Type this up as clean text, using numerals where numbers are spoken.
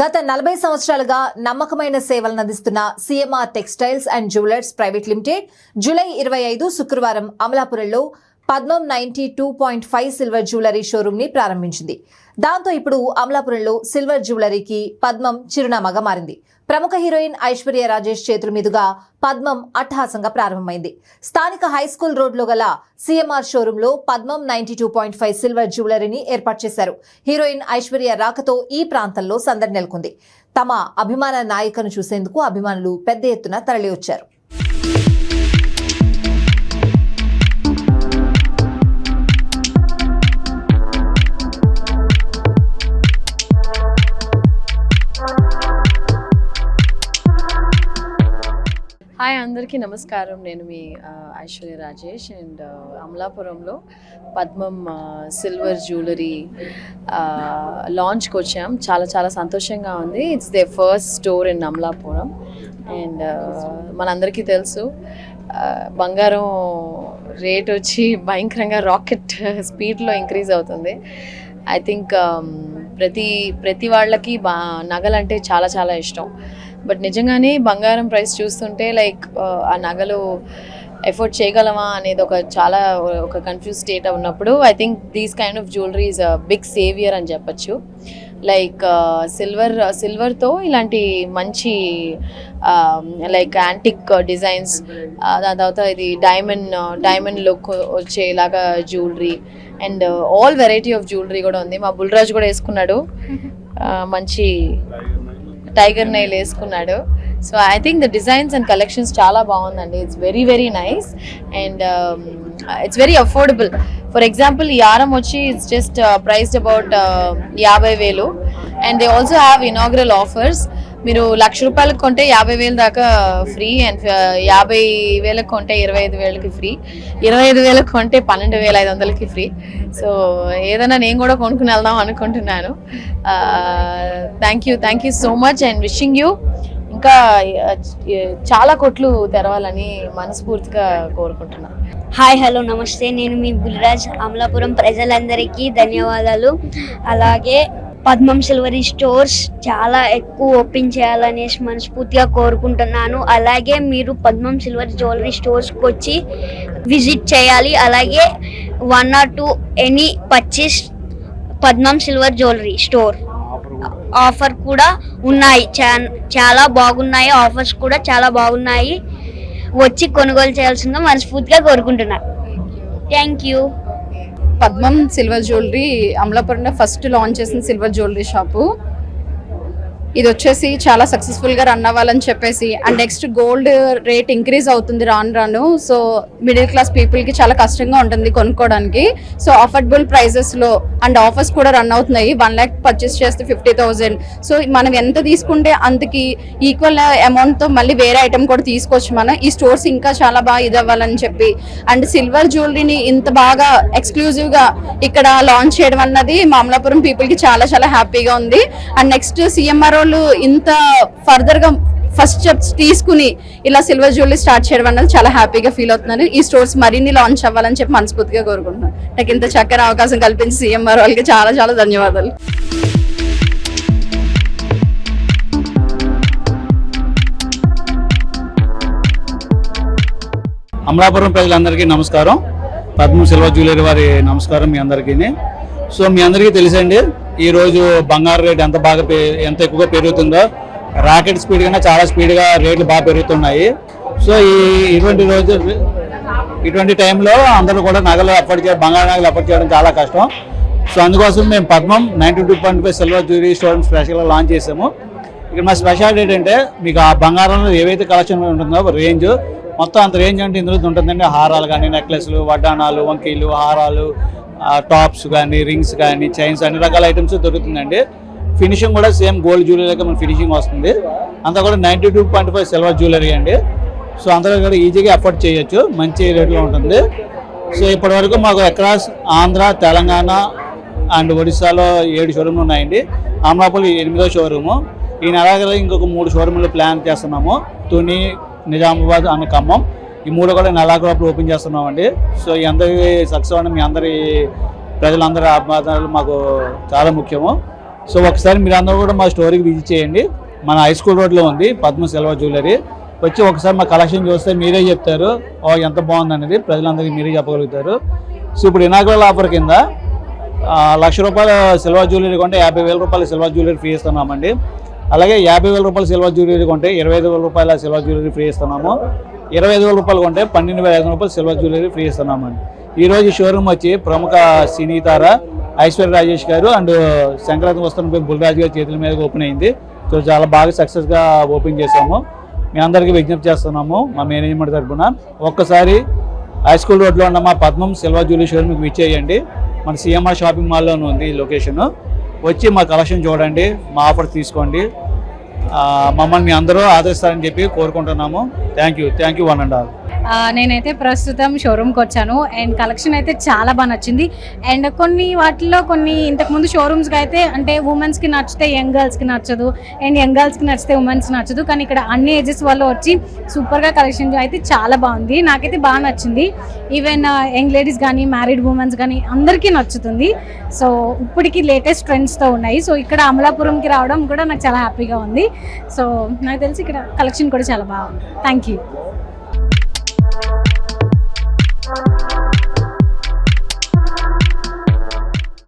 గత 40 సంవత్సరాలుగా నమ్మకమైన సేవలను అందిస్తున్న CMR textiles and jewellers private limited July 25 శుక్రవారం అమలాపురంలో పద్మం 92.5 సిల్వర్ జ్యువెలరీ షోరూమ్ ని ప్రారంభించింది. దాంతో ఇప్పుడు అమలాపురంలో సిల్వర్ జ్యువెలరీకి పద్మం చిరునామాగా మారింది. ప్రముఖ హీరోయిన్ ఐశ్వర్య రాజేష్ చేతుల మీదుగా పద్మం అట్టహాసంగా ప్రారంభమైంది. స్థానిక హైస్కూల్ రోడ్లో గల సిఎంఆర్ షోరూమ్ లో పద్మం 92.5 సిల్వర్ జ్యువెలరీని ఏర్పాటు చేశారు. హీరోయిన్ ఐశ్వర్య రాకతో ఈ ప్రాంతంలో సందడి నెలకొంది. తమ అభిమాన నాయికను చూసేందుకు అభిమానులు పెద్ద ఎత్తున తరలివచ్చారు. హాయ్ అందరికీ నమస్కారం. నేను మీ ఐశ్వర్య రాజేష్ అండ్ అమలాపురంలో పద్మం సిల్వర్ జ్యువెలరీ లాంచ్కి వచ్చాం. చాలా చాలా సంతోషంగా ఉంది. It's they first store in Amalapuram and మనందరికీ తెలుసు బంగారం రేట్ వచ్చి భయంకరంగా రాకెట్ స్పీడ్లో ఇంక్రీజ్ అవుతుంది. ఐ థింక్ ప్రతి వాళ్ళకి నగలంటే చాలా చాలా ఇష్టం. బట్ నిజంగానే బంగారం ప్రైస్ చూస్తుంటే లైక్ ఆ నగలు ఎఫోర్డ్ చేయగలమా అనేది ఒక కన్ఫ్యూజ్ స్టేట్ ఉన్నప్పుడు I think these kind of jewellery is a big saviour అని చెప్పచ్చు. లైక్ సిల్వర్తో ఇలాంటి మంచి లైక్ యాంటిక్ డిజైన్స్, దాని తర్వాత ఇది డైమండ్ లుక్ వచ్చేలాగా jewellery and all variety of jewellery కూడా ఉంది. మా బుల్రాజు కూడా వేసుకున్నాడు, మంచి టైగర్ నైల్ వేసుకున్నాడు. So I think the designs and collections చాలా బాగుందండి. It's very very nice and it's very affordable. For example ఈ హారం వచ్చి it's just priced about 50,000 and they also have inaugural offers. మీరు ₹1,00,000 కొంటే 50,000 దాకా ఫ్రీ అండ్ 50,000 కొంటే 25,000కి ఫ్రీ, 25,000 కొంటే 12,500కి ఫ్రీ. సో ఏదైనా నేను కూడా కొనుక్కుని వెళ్దాం అనుకుంటున్నాను. Thank you so much and wishing you ఇంకా చాలా కొట్లు తెరవాలని మనస్ఫూర్తిగా కోరుకుంటున్నాను. హాయ్ హలో నమస్తే, నేను మీ బుల్రాజ్. అమలాపురం ప్రజలందరికీ ధన్యవాదాలు. అలాగే పద్మం సిల్వరీ స్టోర్స్ చాలా ఎక్కువ ఓపెన్ చేయాలనేసి మనస్ఫూర్తిగా కోరుకుంటున్నాను. అలాగే మీరు పద్మం సిల్వర్ జ్యువెలరీ స్టోర్స్కి వచ్చి విజిట్ చేయాలి. అలాగే 1 or 2 ఎనీ పర్చేస్ పద్మం సిల్వర్ జ్యువెలరీ స్టోర్ ఆఫర్ కూడా ఉన్నాయి. చాలా బాగున్నాయి, ఆఫర్స్ కూడా చాలా బాగున్నాయి. వచ్చి కొనుగోలు చేయాల్సిందిగా మనస్ఫూర్తిగా కోరుకుంటున్నాను. Thank you. పద్మం సిల్వర్ జ్యువెలరీ అమలాపురంలో ఫస్ట్ లాంచ్ చేసిన సిల్వర్ జ్యువెలరీ షాపు. ఇది వచ్చేసి చాలా సక్సెస్ఫుల్గా రన్ అవ్వాలని చెప్పేసి and next gold rate increase అవుతుంది రాను. సో మిడిల్ క్లాస్ పీపుల్కి చాలా కష్టంగా ఉంటుంది కొనుక్కోవడానికి. సో అఫోర్డబుల్ ప్రైజెస్లో అండ్ ఆఫర్స్ కూడా రన్ అవుతున్నాయి. 1 lakh పర్చేస్ చేస్తే 50,000. సో మనం ఎంత తీసుకుంటే అంతకి ఈక్వల్ అమౌంట్తో మళ్ళీ వేరే ఐటమ్ కూడా తీసుకోవచ్చు. మనం ఈ స్టోర్స్ ఇంకా చాలా బాగా ఇది అవ్వాలని చెప్పి అండ్ సిల్వర్ జ్యువెలరీని ఇంత బాగా ఎక్స్క్లూజివ్గా ఇక్కడ లాంచ్ చేయడం అన్నది మా అమలాపురం పీపుల్కి చాలా చాలా హ్యాపీగా ఉంది. అండ్ నెక్స్ట్ సిఎంఆర్ ఇంత ఫర్దర్ గా ఫస్ట్ స్టెప్స్ తీసుకుని ఇలా సిల్వర్ జ్యువెలరీ స్టార్ట్ చేయడం అన్నది చాలా హ్యాపీగా ఫీల్ అవుతున్నాను. ఈ స్టోర్స్ మరిన్ని లాంచ్ అవ్వాలని చెప్పి మనస్ఫూర్తిగా కోరుకుంటున్నాను. నాకు ఇంత చక్కని అవకాశం కల్పించి సిఎంఆర్ వాళ్ళకి చాలా చాలా ధన్యవాదాలు. అమలాపురం ప్రజలందరికీ నమస్కారం. పద్మం సిల్వర్ జ్యువెలరీ వారి నమస్కారం మీ అందరికీ. సో మీ అందరికీ తెలుసండి ఈరోజు బంగారు రేట్ ఎంత ఎక్కువగా పెరుగుతుందో. రాకెట్ స్పీడ్ కన్నా చాలా స్పీడ్గా రేట్లు బాగా పెరుగుతున్నాయి. సో ఇటువంటి టైంలో అందరూ కూడా బంగారు నగలు అఫోర్డ్ చేయడం చాలా కష్టం. సో అందుకోసం మేము పద్మం 92.5 సిల్వర్ జ్యువెలరీ స్టోర్ స్పెషల్గా లాంచ్ చేసాము. ఇక్కడ మా స్పెషాలిటీ ఏంటంటే మీకు ఆ బంగారంలో ఏవైతే కలెక్షన్ ఉంటుందో రేంజ్ మొత్తం అంత రేంజ్ అంటే ఇందులో ఉంటుందండి. హారాలు కానీ, నెక్లెస్లు, వడ్డానాలు, వంకీలు, హారాలు, టాప్స్ కానీ, రింగ్స్ కానీ, చైన్స్, అన్ని రకాల ఐటమ్స్ దొరుకుతుందండి. ఫినిషింగ్ కూడా సేమ్ గోల్డ్ జ్యువెలరీగా మన ఫినిషింగ్ వస్తుంది. అంతా కూడా 92.5 సిల్వర్ జ్యువెలరీ అండి. సో అందరూ కూడా ఈజీగా అఫోర్డ్ చేయొచ్చు, మంచి రేట్లో ఉంటుంది. సో ఇప్పటివరకు మాకు అక్రాస్ ఆంధ్ర, తెలంగాణ అండ్ ఒడిశాలో 7 షోరూమ్లు ఉన్నాయండి. అమలాపురం 8వ షోరూము. ఈ నెల ఇంకొక 3 షోరూమ్లు ప్లాన్ చేస్తున్నాము. తుని, నిజామాబాద్ అండ్ ఖమ్మం. ఈ 3 కూడా నెలాఖరు ఓపెన్ చేస్తున్నామండి. సో ఈ అందరి సక్సెస్ అవ్వడం మీ అందరి ప్రజలందరి అభిమానాలు మాకు చాలా ముఖ్యము. సో ఒకసారి మీరు అందరూ కూడా మా స్టోర్కి విజిట్ చేయండి. మన హై స్కూల్ రోడ్లో ఉంది పద్మ సిల్వర్ జ్యువెలరీ. వచ్చి ఒకసారి మా కలెక్షన్ చూస్తే మీరే చెప్తారు ఎంత బాగుందనేది, ప్రజలందరికీ మీరే చెప్పగలుగుతారు. సో ఇప్పుడు ఇనాగ్రల్ ఆఫర్ కింద ₹1,00,000 సిల్వర్ జ్యువెలరీ కొంటే ₹50,000 సిల్వర్ జ్యువెలరీ ఫ్రీ ఇస్తున్నామండి. అలాగే ₹50,000 సిల్వర్ జ్యువెలరీ కొంటే ₹25,000 సిల్వర్ జ్యువెలరీ ఫ్రీ ఇస్తున్నాము. ₹25,000 కొంటే ₹12,500 సిల్వర్ జ్యువెలరీ ఫ్రీ ఇస్తున్నామండి. ఈరోజు షోరూమ్ వచ్చి ప్రముఖ సినీ తార ఐశ్వర్య రాజేష్ గారు అండ్ సంక్రాంతి వస్తున్న బుల్రాజు గారి చేతుల మీద ఓపెన్ అయింది. సో చాలా బాగా సక్సెస్గా ఓపెన్ చేసాము. మీ అందరికీ విజ్ఞప్తి చేస్తున్నాము మా మేనేజ్మెంట్ తరఫున, ఒక్కసారి హై స్కూల్ రోడ్లో ఉన్న మా పద్మం సిల్వర్ జ్యువెలరీ షోరూమ్కి విచ్చేయండి. మన సిఎంఆర్ షాపింగ్ మాల్లోనే ఉంది ఈ లొకేషన్. వచ్చి మా కలెక్షన్ చూడండి, మా ఆఫర్ తీసుకోండి. మమ్మల్ని అందరూ ఆదరిస్తారని చెప్పి కోరుకుంటున్నాము. Thank you one and all. నేనైతే ప్రస్తుతం షోరూమ్కి వచ్చాను అండ్ కలెక్షన్ అయితే చాలా బాగా నచ్చింది. అండ్ కొన్ని ఇంతకుముందు షోరూమ్స్కి అయితే అంటే ఉమెన్స్కి నచ్చితే యంగ్ గర్ల్స్కి నచ్చదు, అండ్ యంగ్ గర్ల్స్కి నచ్చితే ఉమెన్స్కి నచ్చదు. కానీ ఇక్కడ అన్ని ఏజెస్ వాళ్ళు వచ్చి సూపర్గా కలెక్షన్ అయితే చాలా బాగుంది, నాకైతే బాగా నచ్చింది. ఈవెన్ యంగ్ లేడీస్ కానీ మ్యారీడ్ ఉమెన్స్ కానీ అందరికీ నచ్చుతుంది. సో ఇప్పటికి లేటెస్ట్ ట్రెండ్స్తో ఉన్నాయి. సో ఇక్కడ అమలాపురంకి రావడం కూడా నాకు చాలా హ్యాపీగా ఉంది. సో నాకు తెలిసి ఇక్కడ కలెక్షన్ కూడా చాలా బాగుంది. Thank you.